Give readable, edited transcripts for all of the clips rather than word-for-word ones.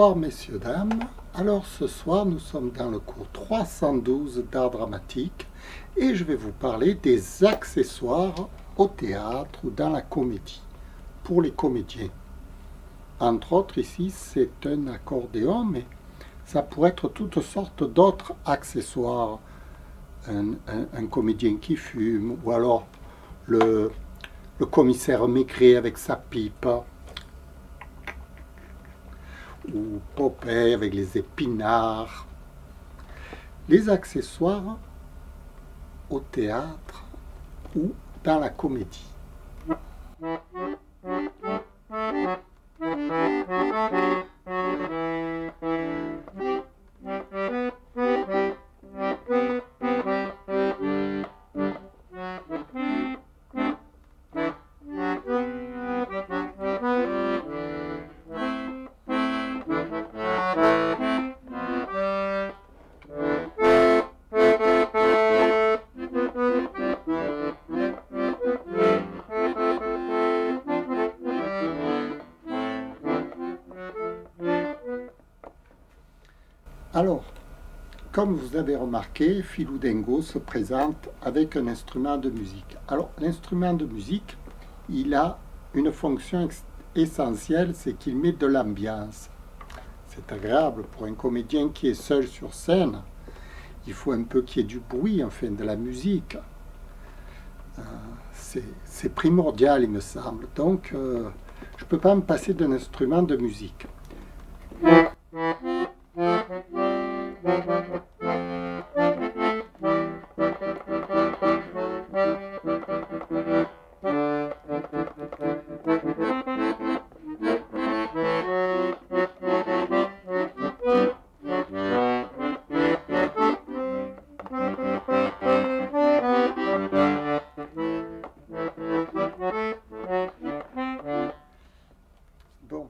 Bonsoir messieurs, dames. Alors ce soir nous sommes dans le cours 312 d'art dramatique et je vais vous parler des accessoires au théâtre ou dans la comédie pour les comédiens. Entre autres ici c'est un accordéon, mais ça pourrait être toutes sortes d'autres accessoires. Un comédien qui fume, ou alors le commissaire Maigret avec sa pipe, ou Popeye avec les épinards. Les accessoires au théâtre ou dans la comédie. Alors, comme vous avez remarqué, Philou Dingo se présente avec un instrument de musique. Alors, l'instrument de musique, il a une fonction essentielle, c'est qu'il met de l'ambiance. C'est agréable pour un comédien qui est seul sur scène. Il faut un peu qu'il y ait du bruit, enfin de la musique. C'est primordial, il me semble. Donc, je ne peux pas me passer d'un instrument de musique. Bon.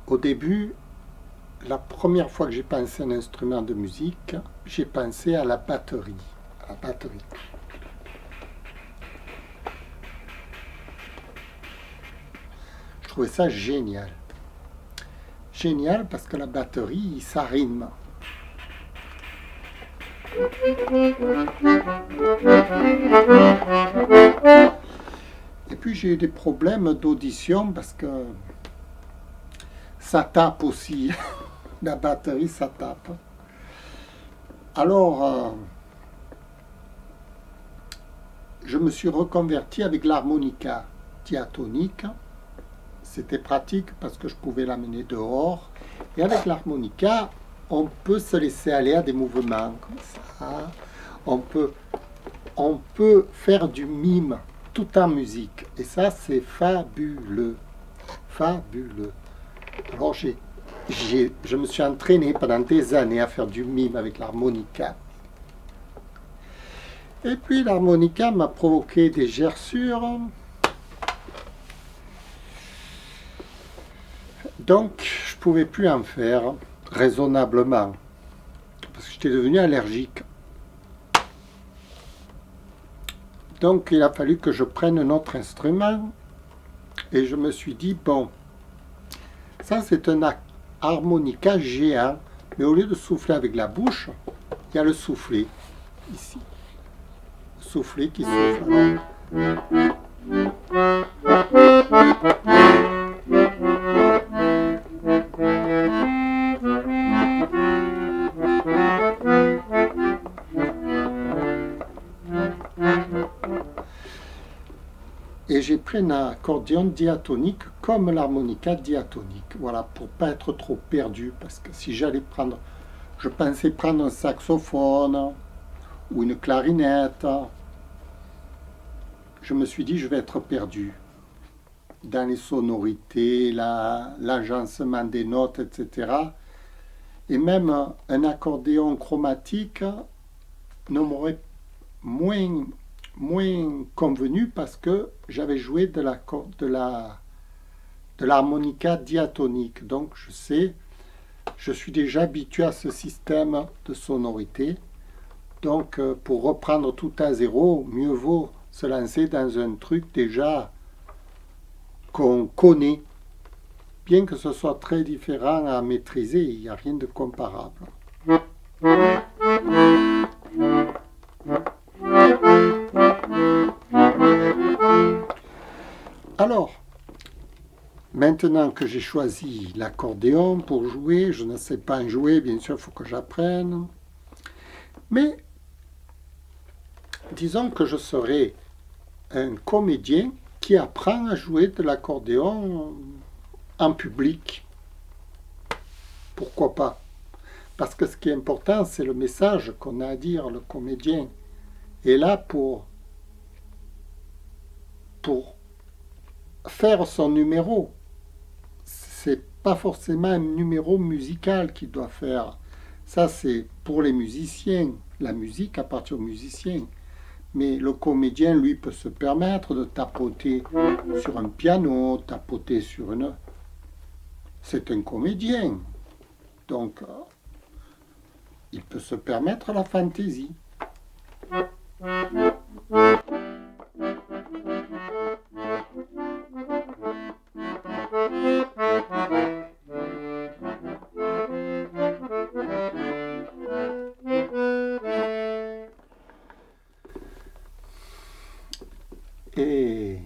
Au début, la première fois que j'ai pensé à un instrument de musique, j'ai pensé à la batterie. Je trouvais ça génial. Génial parce que la batterie, ça rime. Et puis j'ai eu des problèmes d'audition parce que ça tape aussi. La batterie, ça tape. Alors, je me suis reconverti avec l'harmonica diatonique. C'était pratique parce que je pouvais l'amener dehors. Et avec l'harmonica, on peut se laisser aller à des mouvements comme ça. On peut faire du mime tout en musique. Et ça, c'est fabuleux. Fabuleux. Alors, je me suis entraîné pendant des années à faire du mime avec l'harmonica. Et puis l'harmonica m'a provoqué des gerçures. Donc je ne pouvais plus en faire raisonnablement. Parce que j'étais devenu allergique. Donc il a fallu que je prenne un autre instrument. Et je me suis dit, bon, ça c'est un harmonica géant, mais au lieu de souffler avec la bouche, il y a le soufflet, ici. Le soufflet qui souffle. Et j'ai pris un accordéon diatonique comme l'harmonica diatonique. Voilà, pour pas être trop perdu. Parce que si je pensais prendre un saxophone ou une clarinette. Je me suis dit, je vais être perdu dans les sonorités, l'agencement des notes, etc. Et même un accordéon chromatique ne m'aurait moins convenu parce que j'avais joué de l'harmonica diatonique. Donc je suis déjà habitué à ce système de sonorité. Donc pour reprendre tout à zéro, mieux vaut se lancer dans un truc déjà qu'on connaît. bien que ce soit très différent à maîtriser, il n'y a rien de comparable. Alors, maintenant que j'ai choisi l'accordéon pour jouer, je ne sais pas en jouer, bien sûr, il faut que j'apprenne. Mais disons que je serai un comédien qui apprend à jouer de l'accordéon en public. Pourquoi pas? Parce que ce qui est important, c'est le message qu'on a à dire. Le comédien est là pour faire son numéro. C'est pas forcément un numéro musical qu'il doit faire. Ça, c'est pour les musiciens. La musique appartient aux musiciens. Mais le comédien, lui, peut se permettre de tapoter sur un piano, tapoter sur une... C'est un comédien. Donc, il peut se permettre la fantaisie. Et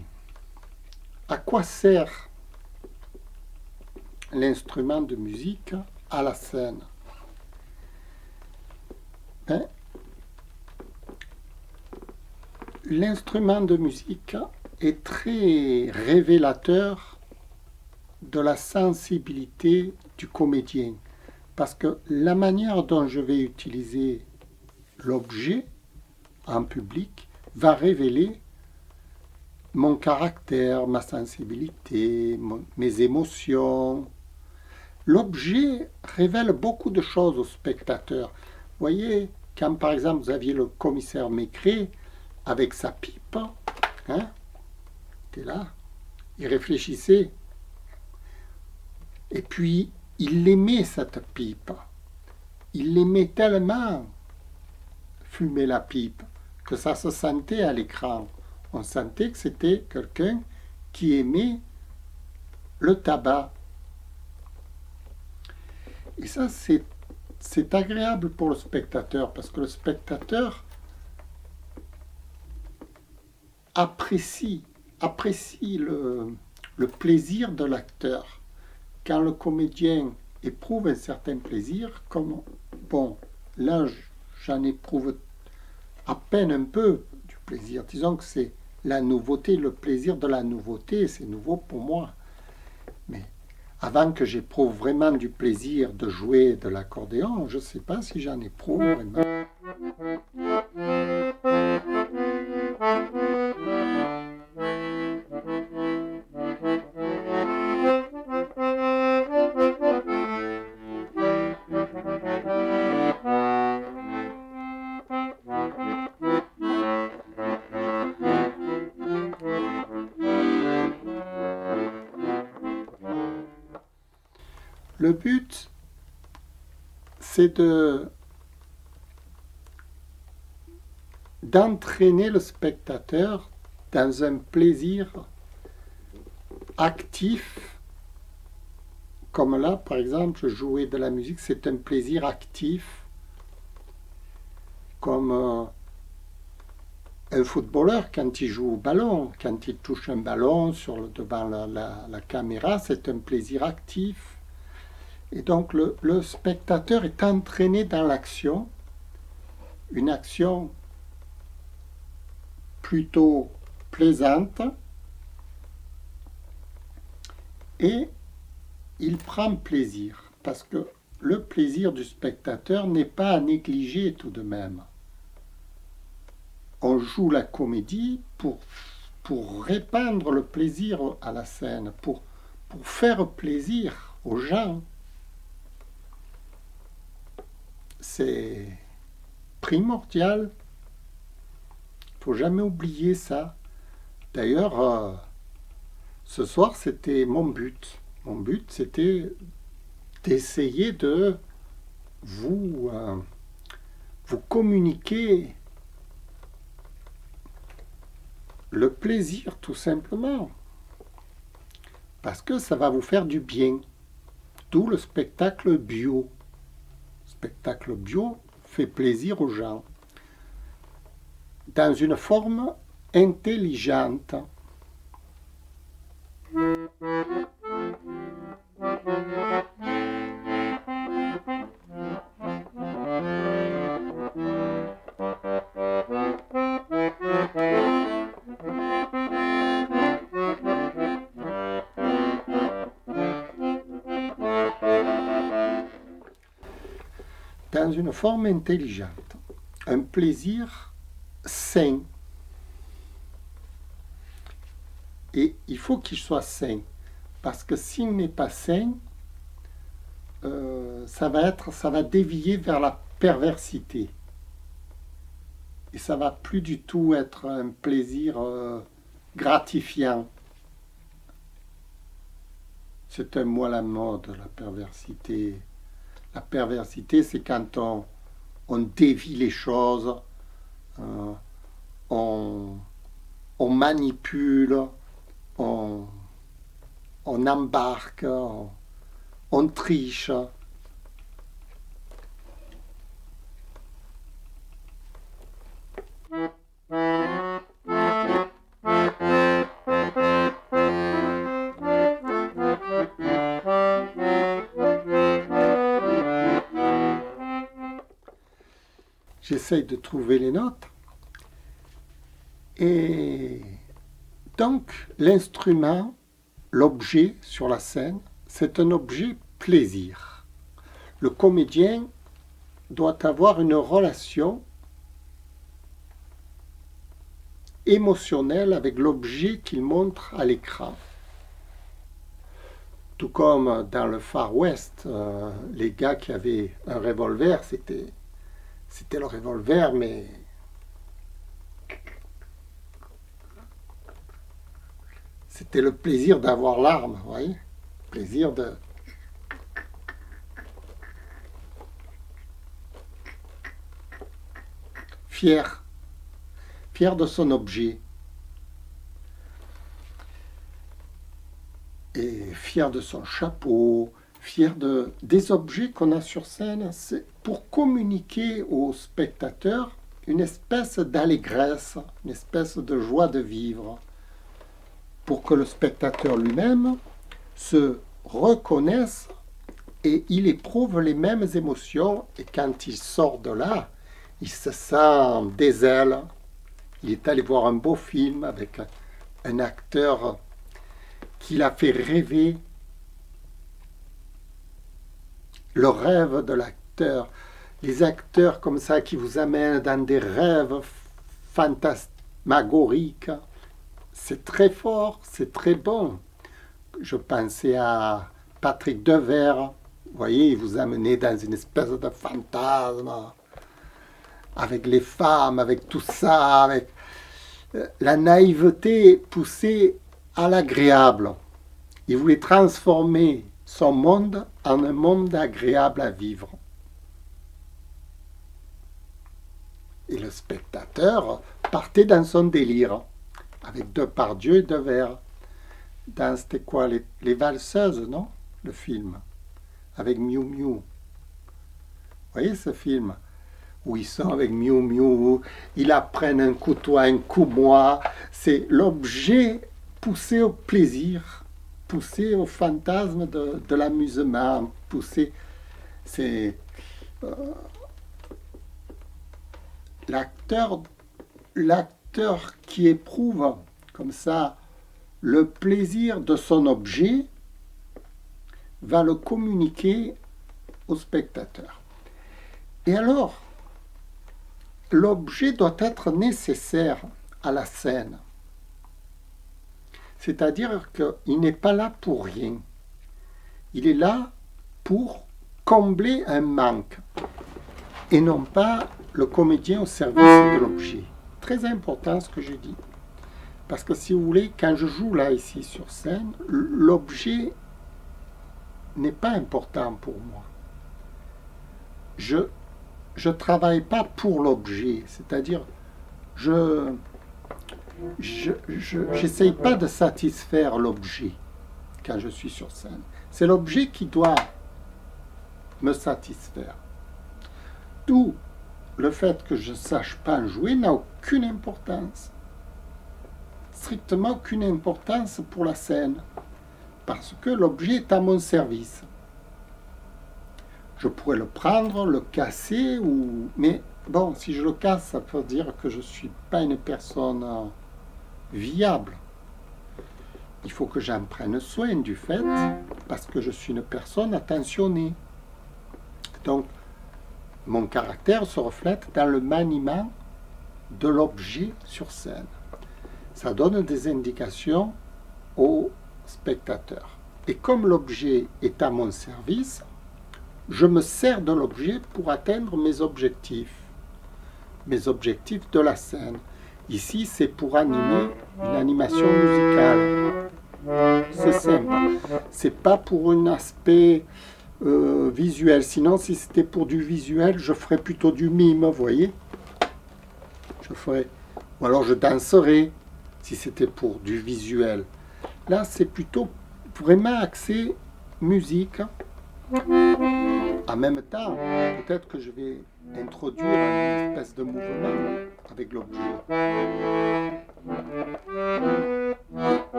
à quoi sert l'instrument de musique à la scène? L'instrument de musique est très révélateur de la sensibilité du comédien, parce que la manière dont je vais utiliser l'objet en public va révéler mon caractère, ma sensibilité, mes émotions. L'objet révèle beaucoup de choses au spectateur. Vous voyez, quand par exemple vous aviez le commissaire Maigret avec sa pipe, hein, il était là, il réfléchissait, et puis il aimait cette pipe. Il aimait tellement fumer la pipe que ça se sentait à l'écran. On sentait que c'était quelqu'un qui aimait le tabac. Et ça, c'est agréable pour le spectateur, parce que le spectateur apprécie le plaisir de l'acteur. Quand le comédien éprouve un certain plaisir, comme, bon, là, j'en éprouve à peine un peu du plaisir. Disons que c'est la nouveauté, le plaisir de la nouveauté, c'est nouveau pour moi. Mais avant que j'éprouve vraiment du plaisir de jouer de l'accordéon, je ne sais pas si j'en éprouve vraiment. Le but, c'est d'entraîner le spectateur dans un plaisir actif. Comme là, par exemple, jouer de la musique, c'est un plaisir actif. Comme un footballeur, quand il joue au ballon, quand il touche un ballon devant la caméra, c'est un plaisir actif. Et donc le spectateur est entraîné dans l'action, une action plutôt plaisante, et il prend plaisir, parce que le plaisir du spectateur n'est pas à négliger tout de même. On joue la comédie pour répandre le plaisir à la scène, pour faire plaisir aux gens. C'est primordial. Il ne faut jamais oublier ça. D'ailleurs, ce soir, c'était mon but. Mon but, c'était d'essayer de vous communiquer le plaisir, tout simplement. parce que ça va vous faire du bien. D'où le spectacle bio. Le spectacle bio fait plaisir aux gens. Dans une forme intelligente. Dans une forme intelligente, un plaisir sain. Et il faut qu'il soit sain, parce que s'il n'est pas sain, ça va dévier vers la perversité. Et ça va plus du tout être un plaisir gratifiant. C'est un mot à la mode, la perversité. La perversité, c'est quand on dévie les choses, on manipule, on embarque, on triche. J'essaye de trouver les notes. Et donc, l'instrument, l'objet sur la scène, c'est un objet plaisir. Le comédien doit avoir une relation émotionnelle avec l'objet qu'il montre à l'écran. Tout comme dans le Far West, les gars qui avaient un revolver, c'était le revolver, mais c'était le plaisir d'avoir l'arme, vous voyez, plaisir de... Fier de son objet. Et fier de son chapeau, fier des objets qu'on a sur scène, c'est pour communiquer aux spectateurs une espèce d'allégresse, une espèce de joie de vivre, pour que le spectateur lui-même se reconnaisse et il éprouve les mêmes émotions. Et quand il sort de là, il se sent des ailes. Il est allé voir un beau film avec un acteur qui l'a fait rêver. Le rêve de l'acteur. Les acteurs comme ça qui vous amènent dans des rêves fantasmagoriques. C'est très fort, c'est très bon. Je pensais à Patrick Devers. Vous voyez, il vous amenait dans une espèce de fantasme. Avec les femmes, avec tout ça, avec la naïveté poussée à l'agréable. Il voulait transformer son monde en un monde agréable à vivre. Et le spectateur partait dans son délire, avec Depardieu et Devers. C'était quoi, les valseuses, non? Le film, avec Miu Miu. Vous voyez ce film? Où ils sont avec Miu Miu, ils apprennent un coup toi, un coup moi. C'est l'objet poussé au plaisir, poussé au fantasme de l'amusement, poussé... C'est... l'acteur qui éprouve comme ça le plaisir de son objet va le communiquer au spectateur. Et alors, l'objet doit être nécessaire à la scène. C'est-à-dire qu'il n'est pas là pour rien. Il est là pour combler un manque et non pas le comédien au service de l'objet. Très important ce que je dis. Parce que si vous voulez, quand je joue là, ici, sur scène, l'objet n'est pas important pour moi. Je travaille pas pour l'objet, c'est-à-dire j'essaye pas de satisfaire l'objet. quand je suis sur scène. C'est l'objet qui doit me satisfaire. D'où le fait que je ne sache pas en jouer n'a aucune importance. Strictement aucune importance pour la scène. Parce que l'objet est à mon service. Je pourrais le prendre, le casser, mais bon, si je le casse, ça veut dire que je ne suis pas une personne viable. Il faut que j'en prenne soin du fait, parce que je suis une personne attentionnée. Donc, mon caractère se reflète dans le maniement de l'objet sur scène. Ça donne des indications aux spectateurs. Et comme l'objet est à mon service, je me sers de l'objet pour atteindre mes objectifs de la scène. Ici, c'est pour animer une animation musicale. C'est simple. C'est pas pour un aspect visuel. Sinon, si c'était pour du visuel, je ferais plutôt du mime, vous voyez. Ou alors je danserais, si c'était pour du visuel. Là, c'est plutôt vraiment axé musique. En même temps, peut-être que je vais introduire une espèce de mouvement avec l'objet.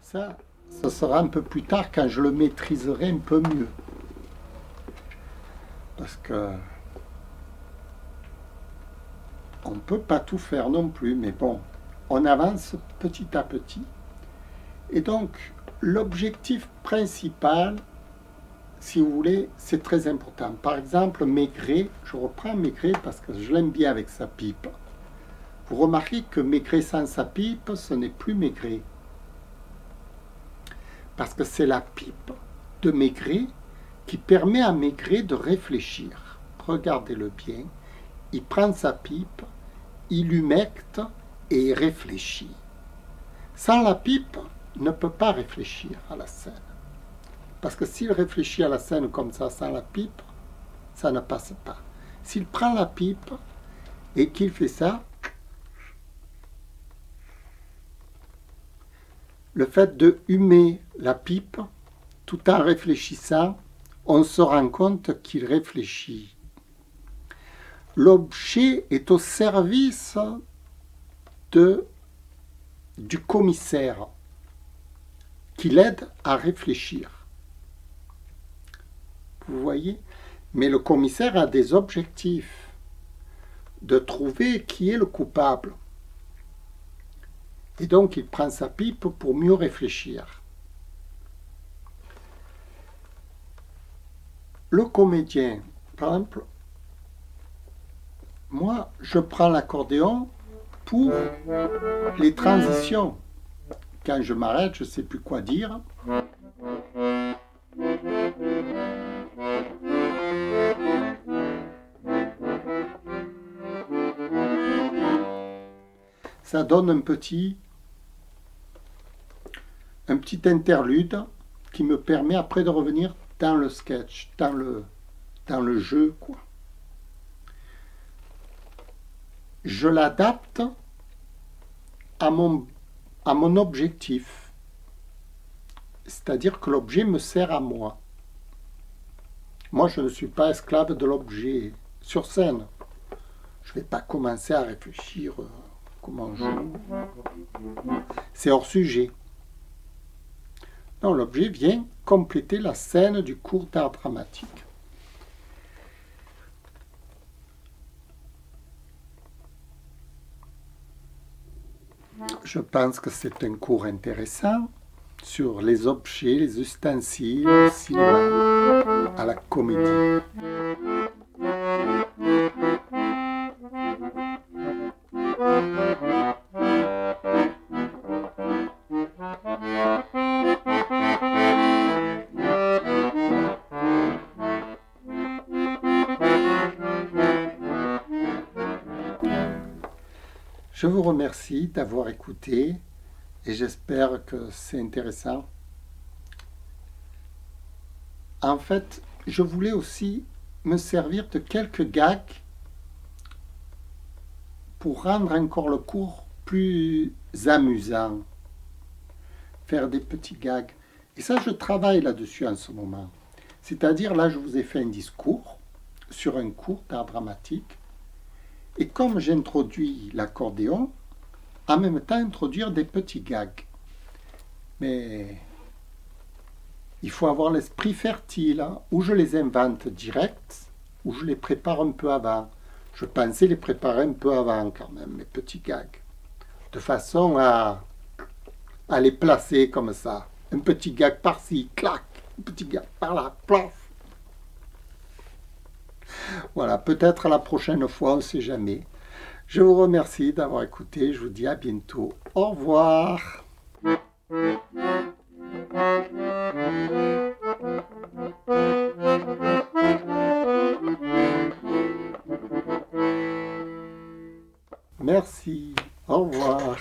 Ça, ce sera un peu plus tard quand je le maîtriserai un peu mieux. Parce que on ne peut pas tout faire non plus, mais bon, on avance petit à petit. Et donc, l'objectif principal, si vous voulez, c'est très important. Par exemple, Maigret, je reprends Maigret parce que je l'aime bien avec sa pipe. Vous remarquez que Maigret sans sa pipe, ce n'est plus Maigret. Parce que c'est la pipe de Maigret qui permet à Maigret de réfléchir. Regardez-le bien. Il prend sa pipe, il humecte et il réfléchit. Sans la pipe, il ne peut pas réfléchir à la scène. Parce que s'il réfléchit à la scène comme ça, sans la pipe, ça ne passe pas. S'il prend la pipe et qu'il fait ça, le fait de humer la pipe tout en réfléchissant, on se rend compte qu'il réfléchit. L'objet est au service du commissaire qui l'aide à réfléchir. Vous voyez? Mais le commissaire a des objectifs de trouver qui est le coupable. Et donc il prend sa pipe pour mieux réfléchir. Le comédien, par exemple, moi je prends l'accordéon pour les transitions. Quand je m'arrête, je ne sais plus quoi dire. Ça donne un petit interlude qui me permet après de revenir dans le sketch, dans le jeu, quoi. Je l'adapte à mon objectif. C'est-à-dire que l'objet me sert à moi. Moi, je ne suis pas esclave de l'objet sur scène. Je ne vais pas commencer à réfléchir comment on joue. C'est hors sujet. Non, l'objet vient compléter la scène du cours d'art dramatique. Je pense que c'est un cours intéressant sur les objets, les ustensiles, au cinéma, à la comédie. Je vous remercie d'avoir écouté et j'espère que c'est intéressant. En fait, je voulais aussi me servir de quelques gags pour rendre encore le cours plus amusant. Faire des petits gags. Et ça, je travaille là-dessus en ce moment. C'est-à-dire, là, je vous ai fait un discours sur un cours d'art dramatique. Et comme j'introduis l'accordéon, en même temps introduire des petits gags. Mais il faut avoir l'esprit fertile, hein, ou je les invente direct, ou je les prépare un peu avant. Je pensais les préparer un peu avant quand même, mes petits gags. De façon à les placer comme ça. Un petit gag par-ci, clac, un petit gag par-là, plaf. Voilà, peut-être à la prochaine fois, on ne sait jamais. Je vous remercie d'avoir écouté, je vous dis à bientôt. Au revoir. Merci, au revoir.